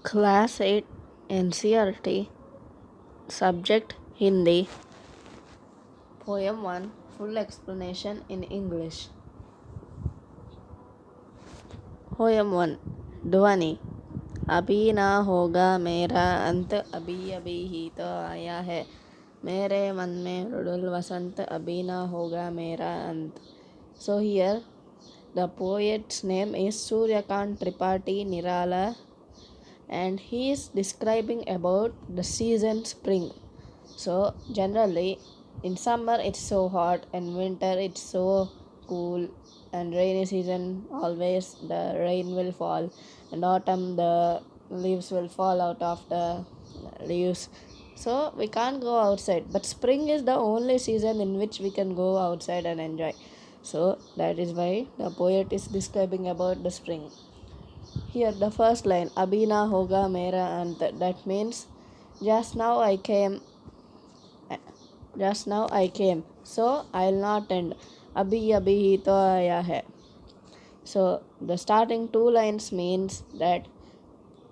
Class 8 NCERT Subject Hindi. Poem 1 Full explanation in English. Poem 1 ध्वनि अभी ना होगा मेरा अंत अभी अभी ही तो आया है मेरे मन में रुडुल वसंत अभी ना होगा मेरा अंत. So here the poet's name is Suryakant Tripathi Nirala, and he is describing about the season spring. So generally in summer it's so hot, and winter it's so cool, and rainy season always the rain will fall, and autumn the leaves will fall out of the leaves, so we can't go outside. But spring is the only season in which we can go outside and enjoy. So that is why the poet is describing about the spring. Here the first line Abhi na hoga mera ant, that means just now I came, so I'll not end. Abhi abhi hi to aaya hai. So the starting two lines means that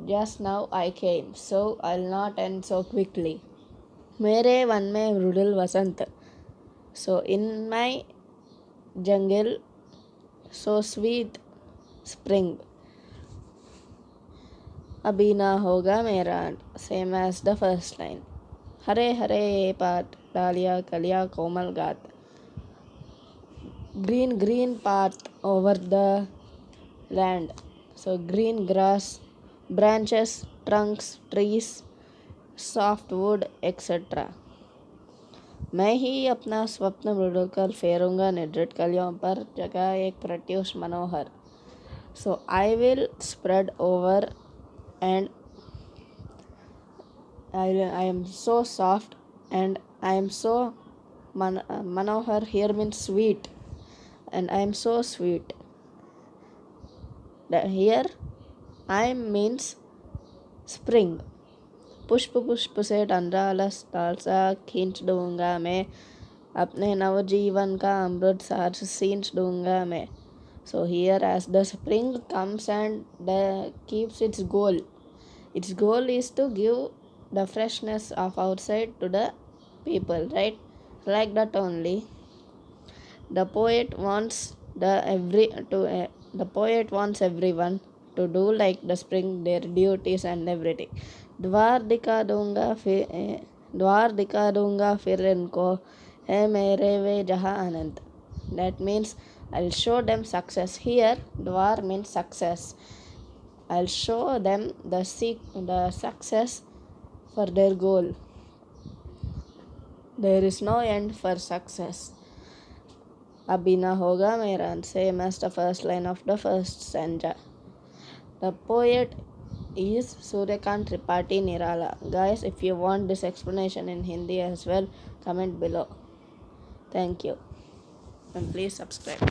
just now I came, so I'll not end so quickly. Mere one में रुडल वसंत, so in my jungle so sweet spring. अभी ना होगा मेरा, same as the first line. Hare Hare ये पात डालिया कलिया कोमल गात, green green path over the land, so green grass, branches, trunks, trees, soft wood, etc. मैं ही अपना स्वप्न बुड़कर फेरूंगा निडृत कलियों पर जगह एक प्रत्युष मनोहर. So I will spread over, and I am so soft, and I am so manohar here means sweet, and I am so sweet. Here I means spring. पुष्प पुष्प से डंडालस तालसा खींच दूंगा मैं, अपने नवजीवन का अमृत सार सींच दूंगा मैं. So here as the spring comes and keeps its goal is to give the freshness of outside to the people, right? Like that only the poet wants everyone to do like the spring, their duties and everything. द्वार दिखा दूंगा फिर इनको है मेरे वे जहाँ अनंत. That means I'll show them success. Here द्वार means success. I'll show them the success for their goal. There is no end for success. अभी ना होगा मेरा, same as the first line of the first stanza. The poet is Suryakant Tripathi Nirala. Guys, if you want this explanation in Hindi as well, comment below. Thank you, and please subscribe.